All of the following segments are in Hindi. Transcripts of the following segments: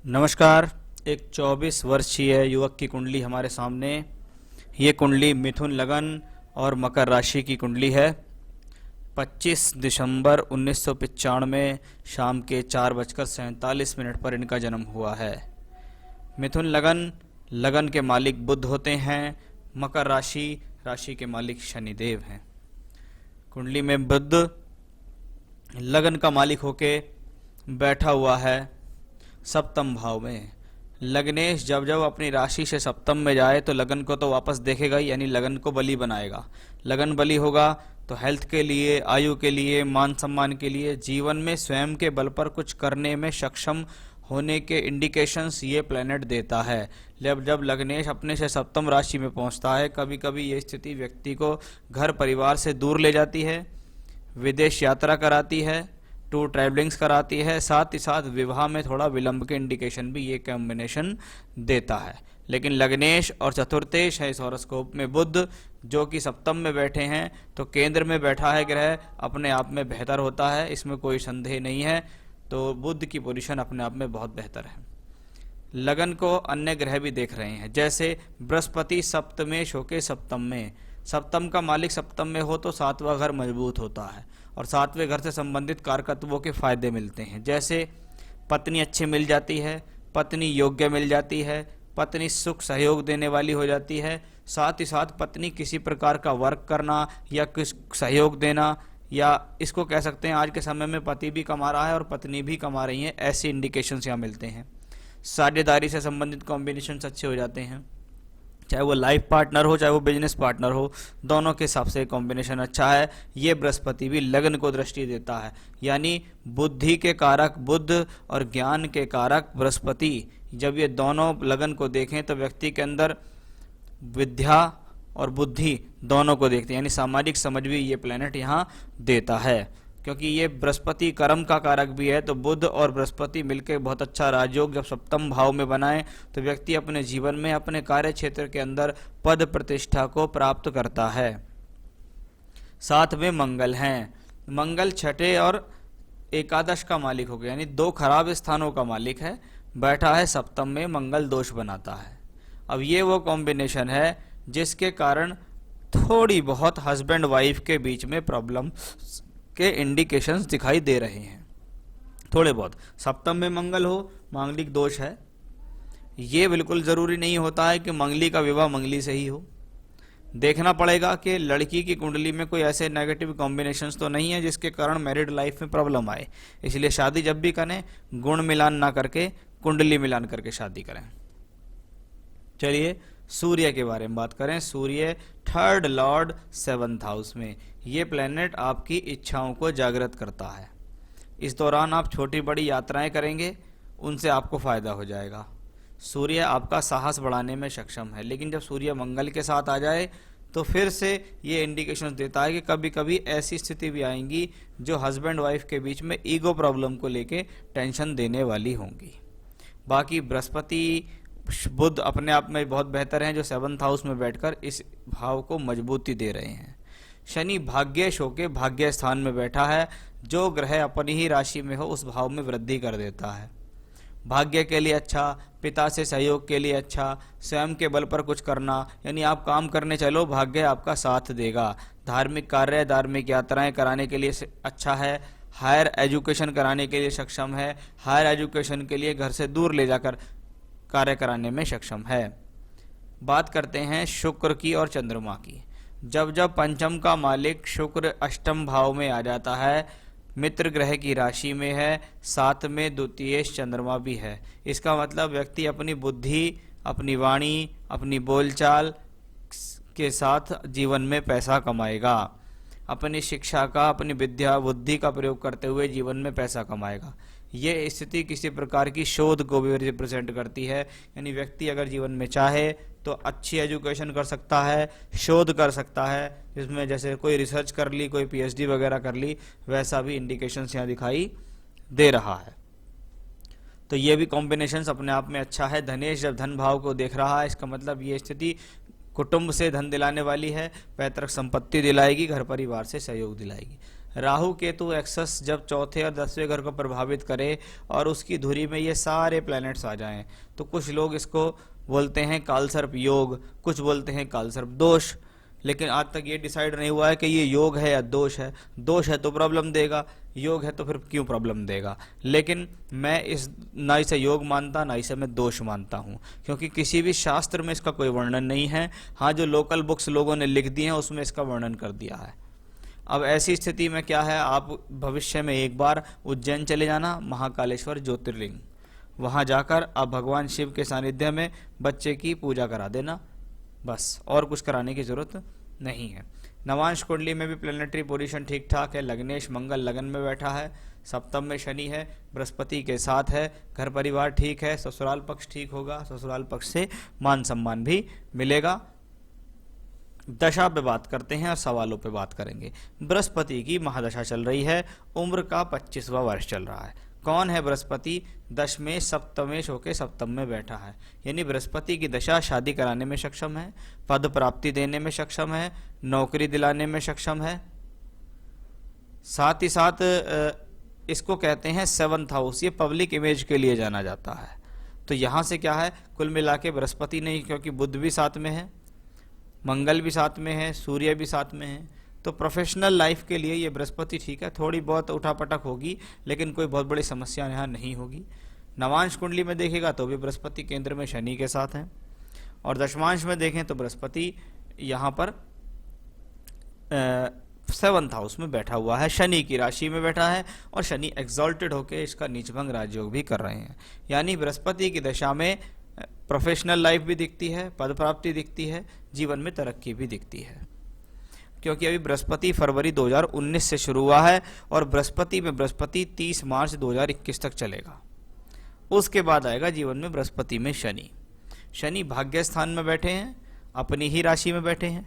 नमस्कार। एक 24 वर्षीय युवक की कुंडली हमारे सामने। ये कुंडली मिथुन लगन और मकर राशि की कुंडली है। 25 दिसंबर 1995 शाम के 4:47 पर इनका जन्म हुआ है। मिथुन लगन, लगन के मालिक बुध होते हैं। मकर राशि, राशि के मालिक शनिदेव हैं। कुंडली में बुध लगन का मालिक होके बैठा हुआ है सप्तम भाव में। लग्नेश जब जब अपनी राशि से सप्तम में जाए तो लगन को तो वापस देखेगा ही, यानी लगन को बली बनाएगा। लगन बली होगा तो हेल्थ के लिए, आयु के लिए, मान सम्मान के लिए, जीवन में स्वयं के बल पर कुछ करने में सक्षम होने के इंडिकेशंस ये प्लैनेट देता है। जब लग्नेश अपने से सप्तम राशि में पहुंचता है, कभी कभी ये स्थिति व्यक्ति को घर परिवार से दूर ले जाती है, विदेश यात्रा कराती है, टूर ट्रैवलिंग्स कराती है, साथ ही साथ विवाह में थोड़ा विलंब के इंडिकेशन भी ये कॉम्बिनेशन देता है। लेकिन लग्नेश और चतुर्थेश है इस हॉरोस्कोप में बुध, जो कि सप्तम में बैठे हैं, तो केंद्र में बैठा है ग्रह अपने आप में बेहतर होता है, इसमें कोई संदेह नहीं है। तो बुध की पोजीशन अपने आप में बहुत बेहतर है। लगन को अन्य ग्रह भी देख रहे हैं, जैसे बृहस्पति सप्तमेश होके सप्तम में। सप्तम का मालिक सप्तम में हो तो सातवां घर मजबूत होता है और सातवें घर से संबंधित कारकत्वों के फायदे मिलते हैं, जैसे पत्नी अच्छी मिल जाती है, पत्नी योग्य मिल जाती है, पत्नी सुख सहयोग देने वाली हो जाती है, साथ ही साथ पत्नी किसी प्रकार का वर्क करना या किस सहयोग देना, या इसको कह सकते हैं आज के समय में पति भी कमा रहा है और पत्नी भी कमा रही है, ऐसे इंडिकेशंस यहाँ मिलते हैं। साझेदारी से संबंधित कॉम्बिनेशंस अच्छे हो जाते हैं, चाहे वो लाइफ पार्टनर हो चाहे वो बिजनेस पार्टनर हो, दोनों के हिसाब से कॉम्बिनेशन अच्छा है। ये बृहस्पति भी लगन को दृष्टि देता है, यानी बुद्धि के कारक बुध और ज्ञान के कारक बृहस्पति जब ये दोनों लगन को देखें तो व्यक्ति के अंदर विद्या और बुद्धि दोनों को देखते हैं, यानी सामाजिक समझ भी ये प्लेनेट यहाँ देता है। क्योंकि ये बृहस्पति कर्म का कारक भी है, तो बुध और बृहस्पति मिलकर बहुत अच्छा राजयोग जब सप्तम भाव में बनाए तो व्यक्ति अपने जीवन में अपने कार्य क्षेत्र के अंदर पद प्रतिष्ठा को प्राप्त करता है। साथ में मंगल हैं। मंगल छठे और एकादश का मालिक हो गया, यानी दो खराब स्थानों का मालिक है, बैठा है सप्तम में, मंगल दोष बनाता है। अब ये वो कॉम्बिनेशन है जिसके कारण थोड़ी बहुत हस्बैंड वाइफ के बीच में प्रॉब्लम के इंडिकेशंस दिखाई दे रहे हैं। थोड़े बहुत सप्तम में मंगल हो, मांगलिक दोष है। ये बिल्कुल जरूरी नहीं होता है कि मंगली का विवाह मंगली से ही हो। देखना पड़ेगा कि लड़की की कुंडली में कोई ऐसे नेगेटिव कॉम्बिनेशंस तो नहीं है जिसके कारण मैरिड लाइफ में प्रॉब्लम आए। इसलिए शादी जब भी करें गुण मिलान ना करके कुंडली मिलान करके शादी करें। चलिए सूर्य के बारे में बात करें। सूर्य थर्ड लॉर्ड 7th हाउस में, ये प्लेनेट आपकी इच्छाओं को जागृत करता है। इस दौरान आप छोटी बड़ी यात्राएं करेंगे, उनसे आपको फायदा हो जाएगा। सूर्य आपका साहस बढ़ाने में सक्षम है, लेकिन जब सूर्य मंगल के साथ आ जाए तो फिर से ये इंडिकेशन देता है कि कभी कभी ऐसी स्थिति भी आएंगी जो हस्बैंड वाइफ के बीच में ईगो प्रॉब्लम को लेके टेंशन देने वाली होंगी। बाकी बृहस्पति बुध अपने आप में बहुत बेहतर हैं, जो 7th हाउस में बैठकर इस भाव को मजबूती दे रहे हैं। शनि भाग्येश होके भाग्य स्थान में बैठा है, जो ग्रह अपनी ही राशि में हो उस भाव में वृद्धि कर देता है। भाग्य के लिए अच्छा, पिता से सहयोग के लिए अच्छा, स्वयं के बल पर कुछ करना, यानी आप काम करने चलो भाग्य आपका साथ देगा। धार्मिक कार्य, धार्मिक यात्राएं कराने के लिए अच्छा है। हायर एजुकेशन कराने के लिए सक्षम है। हायर एजुकेशन के लिए घर से दूर ले जाकर कार्य कराने में सक्षम है। बात करते हैं शुक्र की और चंद्रमा की। जब जब पंचम का मालिक शुक्र अष्टम भाव में आ जाता है, मित्र ग्रह की राशि में है, साथ में द्वितीयेश चंद्रमा भी है, इसका मतलब व्यक्ति अपनी बुद्धि, अपनी वाणी, अपनी बोलचाल के साथ जीवन में पैसा कमाएगा। अपनी शिक्षा का, अपनी विद्या बुद्धि का प्रयोग करते हुए जीवन में पैसा कमाएगा। ये स्थिति किसी प्रकार की शोध को भी रिप्रेजेंट करती है, यानी व्यक्ति अगर जीवन में चाहे तो अच्छी एजुकेशन कर सकता है, शोध कर सकता है, जिसमें जैसे कोई रिसर्च कर ली, कोई पीएचडी वगैरह कर ली, वैसा भी इंडिकेशंस यहाँ दिखाई दे रहा है। तो ये भी कॉम्बिनेशंस अपने आप में अच्छा है। धनेश जब धन भाव को देख रहा है, इसका मतलब ये स्थिति कुटुंब से धन दिलाने वाली है, पैतृक संपत्ति दिलाएगी, घर परिवार से सहयोग दिलाएगी। राहु केतु एक्सेस जब चौथे और 10वें घर को प्रभावित करे और उसकी धुरी में ये सारे प्लैनेट्स आ जाएं, तो कुछ लोग इसको बोलते हैं कालसर्प योग, कुछ बोलते हैं कालसर्प दोष। लेकिन आज तक ये डिसाइड नहीं हुआ है कि ये योग है या दोष है। दोष है तो प्रॉब्लम देगा, योग है तो फिर क्यों प्रॉब्लम देगा। लेकिन मैं इस ना इसे योग मानता ना इसे मैं दोष मानता हूँ, क्योंकि किसी भी शास्त्र में इसका कोई वर्णन नहीं है। हाँ, जो लोकल बुक्स लोगों ने लिख दी हैं उसमें इसका वर्णन कर दिया है। अब ऐसी स्थिति में क्या है, आप भविष्य में एक बार उज्जैन चले जाना, महाकालेश्वर ज्योतिर्लिंग, वहाँ जाकर आप भगवान शिव के सानिध्य में बच्चे की पूजा करा देना, बस, और कुछ कराने की जरूरत नहीं है। नवांश कुंडली में भी प्लेनेटरी पोजीशन ठीक ठाक है। लग्नेश मंगल लगन में बैठा है, सप्तम में शनि है, बृहस्पति के साथ है, घर परिवार ठीक है, ससुराल पक्ष ठीक होगा, ससुराल पक्ष से मान सम्मान भी मिलेगा। दशा पे बात करते हैं और सवालों पे बात करेंगे। बृहस्पति की महादशा चल रही है, उम्र का 25वां वर्ष चल रहा है। कौन है बृहस्पति? दशमेश सप्तमेश होके सप्तम में बैठा है, यानी बृहस्पति की दशा शादी कराने में सक्षम है, पद प्राप्ति देने में सक्षम है, नौकरी दिलाने में सक्षम है। साथ ही साथ इसको कहते हैं 7th हाउस, ये पब्लिक इमेज के लिए जाना जाता है। तो यहाँ से क्या है, कुल मिला के बृहस्पति नहीं, क्योंकि बुध भी साथ में है, मंगल भी साथ में है, सूर्य भी साथ में है, तो प्रोफेशनल लाइफ के लिए ये बृहस्पति ठीक है। थोड़ी बहुत उठापटक होगी लेकिन कोई बहुत बड़ी समस्या यहाँ नहीं होगी। नवांश कुंडली में देखेगा तो भी बृहस्पति केंद्र में शनि के साथ है, और दशमांश में देखें तो बृहस्पति यहाँ पर 7th हाउस में बैठा हुआ है, शनि की राशि में बैठा है, और शनि एक्सॉल्टेड होकर इसका नीचभंग राजयोग भी कर रहे हैं। यानी बृहस्पति की दशा में प्रोफेशनल लाइफ भी दिखती है, पद प्राप्ति दिखती है, जीवन में तरक्की भी दिखती है। क्योंकि अभी बृहस्पति फरवरी 2019 से शुरू हुआ है और बृहस्पति 30 मार्च 2021 तक चलेगा। उसके बाद आएगा जीवन में बृहस्पति में शनि। शनि भाग्य स्थान में बैठे हैं, अपनी ही राशि में बैठे हैं,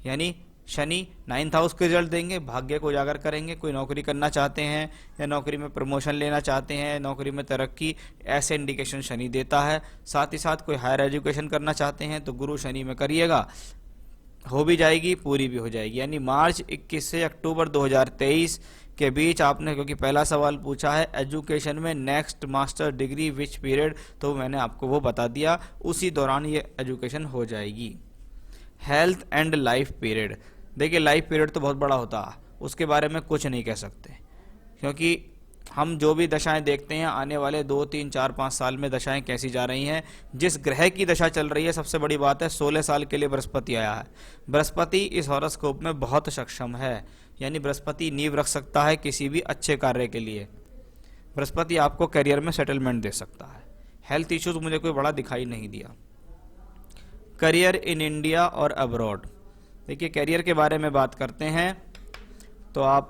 यानी शनि 9th हाउस के रिजल्ट देंगे, भाग्य को उजागर करेंगे। कोई नौकरी करना चाहते हैं या नौकरी में प्रमोशन लेना चाहते हैं, नौकरी में तरक्की, ऐसे इंडिकेशन शनि देता है। साथ ही साथ कोई हायर एजुकेशन करना चाहते हैं तो गुरु शनि में करिएगा, हो भी जाएगी, पूरी भी हो जाएगी। यानी मार्च 21 से अक्टूबर 2023 के बीच आपने, क्योंकि पहला सवाल पूछा है एजुकेशन में next master degree which period, तो मैंने आपको वो बता दिया, उसी दौरान ये एजुकेशन हो जाएगी। हेल्थ एंड लाइफ पीरियड, देखिए लाइफ पीरियड तो बहुत बड़ा होता है, उसके बारे में कुछ नहीं कह सकते, क्योंकि हम जो भी दशाएं देखते हैं आने वाले 2, 3, 4, 5 साल में दशाएं कैसी जा रही हैं। जिस ग्रह की दशा चल रही है, सबसे बड़ी बात है 16 साल के लिए बृहस्पति आया है। बृहस्पति इस हॉरोस्कोप में बहुत सक्षम है, यानी बृहस्पति नींव रख सकता है किसी भी अच्छे कार्य के लिए। बृहस्पति आपको करियर में सेटलमेंट दे सकता है। हेल्थ इश्यूज मुझे कोई बड़ा दिखाई नहीं दिया। करियर इन इंडिया और अब्रॉड, देखिए करियर के बारे में बात करते हैं तो आप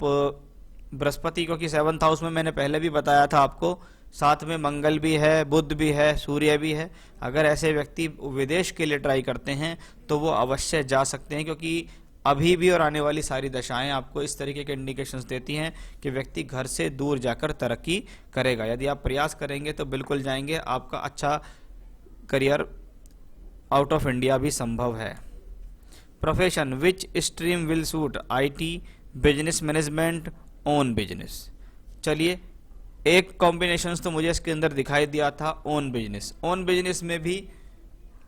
बृहस्पति को कि 7th हाउस में मैंने पहले भी बताया था आपको, साथ में मंगल भी है, बुध भी है, सूर्य भी है। अगर ऐसे व्यक्ति विदेश के लिए ट्राई करते हैं तो वो अवश्य जा सकते हैं, क्योंकि अभी भी और आने वाली सारी दशाएं आपको इस तरीके के इंडिकेशंस देती हैं कि व्यक्ति घर से दूर जाकर तरक्की करेगा। यदि आप प्रयास करेंगे तो बिल्कुल जाएंगे, आपका अच्छा करियर आउट ऑफ इंडिया भी संभव है। Profession, which stream will suit, IT, business management, own business. चलिए, एक कॉम्बिनेशंस तो मुझे इसके अंदर दिखाई दिया था, ओन बिजनेस। ओन बिजनेस में भी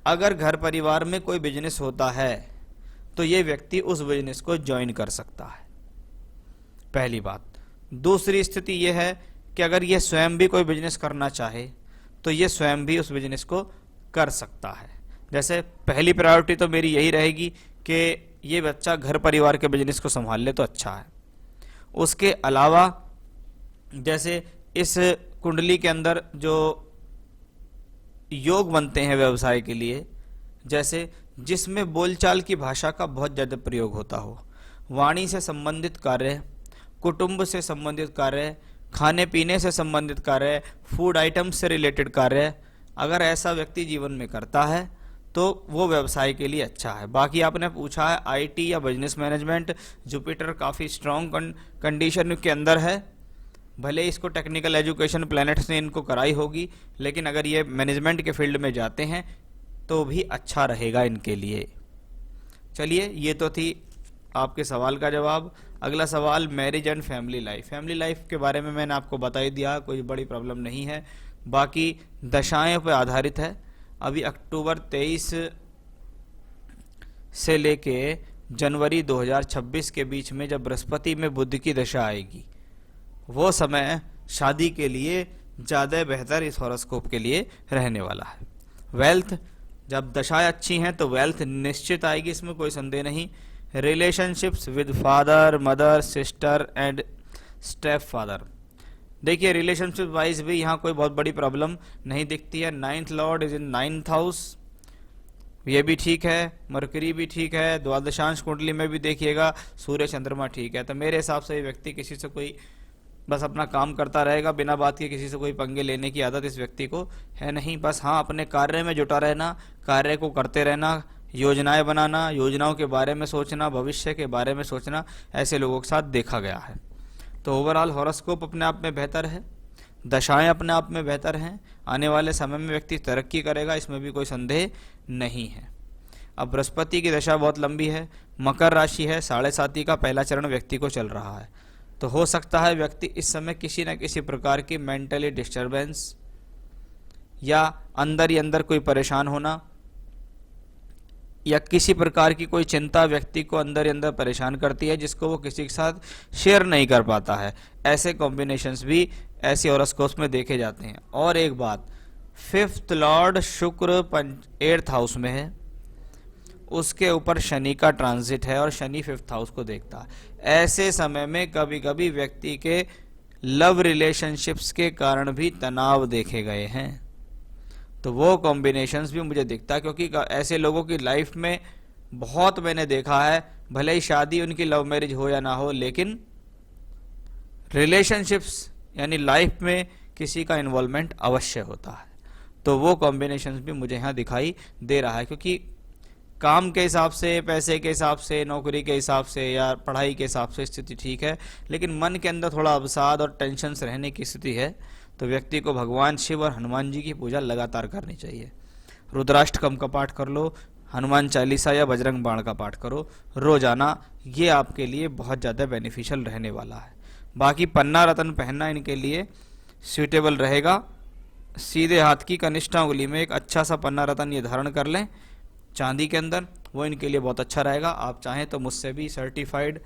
अगर घर परिवार में कोई बिजनेस होता है तो ये व्यक्ति उस बिजनेस को ज्वाइन कर सकता है, पहली बात। दूसरी स्थिति यह है कि अगर ये स्वयं भी कोई बिजनेस करना चाहे तो ये स्वयं भी उस बिजनेस को कर सकता है। जैसे पहली प्रायोरिटी तो मेरी यही रहेगी कि ये बच्चा घर परिवार के बिजनेस को संभाल ले तो अच्छा है। उसके अलावा जैसे इस कुंडली के अंदर जो योग बनते हैं व्यवसाय के लिए, जैसे जिसमें बोलचाल की भाषा का बहुत ज़्यादा प्रयोग होता हो, वाणी से संबंधित कार्य, कुटुंब से संबंधित कार्य, खाने पीने से संबंधित कार्य, फूड आइटम्स से रिलेटेड कार्य, अगर ऐसा व्यक्ति जीवन में करता है तो वो व्यवसाय के लिए अच्छा है। बाकी आपने पूछा है IT या बिजनेस मैनेजमेंट, जुपिटर काफ़ी स्ट्रॉन्ग कंडीशन के अंदर है, भले इसको टेक्निकल एजुकेशन प्लैनेट्स ने इनको कराई होगी, लेकिन अगर ये मैनेजमेंट के फील्ड में जाते हैं तो भी अच्छा रहेगा इनके लिए। चलिए, ये तो थी आपके सवाल का जवाब। अगला सवाल, marriage and family life. Family life के बारे में मैंने आपको बता ही दिया, कोई बड़ी प्रॉब्लम नहीं है, बाकी दशाएं पर आधारित है। अभी अक्टूबर 23 से लेके जनवरी 2026 के बीच में जब बृहस्पति में बुध की दशा आएगी, वो समय शादी के लिए ज़्यादा बेहतर इस हॉरोस्कोप के लिए रहने वाला है। वेल्थ, जब दशाएं अच्छी हैं तो वेल्थ निश्चित आएगी, इसमें कोई संदेह नहीं। Relationships with father, mother, sister and step father, देखिए रिलेशनशिप वाइज भी यहाँ कोई बहुत बड़ी प्रॉब्लम नहीं दिखती है। 9th Lord is in 9th house, ये भी ठीक है, मरकरी भी ठीक है, द्वादशांश कुंडली में भी देखिएगा सूर्य चंद्रमा ठीक है। तो मेरे हिसाब से ये व्यक्ति किसी से कोई बस अपना काम करता रहेगा, बिना बात के किसी से कोई पंगे लेने की आदत इस व्यक्ति को है नहीं। बस हाँ, अपने कार्य में जुटा रहना, कार्य को करते रहना, योजनाएं बनाना, योजनाओं के बारे में सोचना, भविष्य के बारे में सोचना, ऐसे लोगों के साथ देखा गया है। तो ओवरऑल हॉरोस्कोप अपने आप में बेहतर है, दशाएं अपने आप में बेहतर हैं, आने वाले समय में व्यक्ति तरक्की करेगा, इसमें भी कोई संदेह नहीं है। अब बृहस्पति की दशा बहुत लंबी है, मकर राशि है, 7.5 का पहला चरण व्यक्ति को चल रहा है, तो हो सकता है व्यक्ति इस समय किसी न किसी प्रकार की मेंटली डिस्टर्बेंस या अंदर ही अंदर कोई परेशान होना या किसी प्रकार की कोई चिंता व्यक्ति को अंदर ही अंदर परेशान करती है, जिसको वो किसी के साथ शेयर नहीं कर पाता है। ऐसे कॉम्बिनेशंस भी ऐसे हॉरोस्कोप्स में देखे जाते हैं। और एक बात, 5th लॉर्ड शुक्र 8th हाउस में है, उसके ऊपर शनि का ट्रांजिट है और शनि 5th हाउस को देखता है। ऐसे समय में कभी कभी व्यक्ति के लव रिलेशनशिप्स के कारण भी तनाव देखे गए हैं, तो वो कॉम्बिनेशंस भी मुझे दिखता है, क्योंकि ऐसे लोगों की लाइफ में बहुत मैंने देखा है, भले ही शादी उनकी लव मैरिज हो या ना हो, लेकिन रिलेशनशिप्स यानी लाइफ में किसी का इन्वॉल्वमेंट अवश्य होता है। तो वो कॉम्बिनेशंस भी मुझे यहाँ दिखाई दे रहा है, क्योंकि काम के हिसाब से, पैसे के हिसाब से, नौकरी के हिसाब से या पढ़ाई के हिसाब से स्थिति ठीक है, लेकिन मन के अंदर थोड़ा अवसाद और टेंशन्स रहने की स्थिति है। तो व्यक्ति को भगवान शिव और हनुमान जी की पूजा लगातार करनी चाहिए। रुद्राष्टकम का पाठ कर लो, हनुमान चालीसा या बजरंग बाण का पाठ करो रोजाना, ये आपके लिए बहुत ज़्यादा बेनिफिशियल रहने वाला है। बाकी पन्ना रत्न पहनना इनके लिए सूटेबल रहेगा। सीधे हाथ की कनिष्ठा उंगली में एक अच्छा सा पन्ना रत्न ये धारण कर लें चांदी के अंदर, वो इनके लिए बहुत अच्छा रहेगा। आप चाहें तो मुझसे भी सर्टिफाइड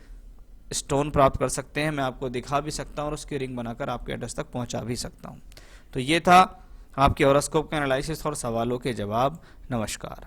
स्टोन प्राप्त कर सकते हैं, मैं आपको दिखा भी सकता हूँ और उसकी रिंग बनाकर आपके एड्रेस तक पहुँचा भी सकता हूँ। तो ये था आपके हॉरोस्कोप के एनालिसिस और सवालों के जवाब। नमस्कार।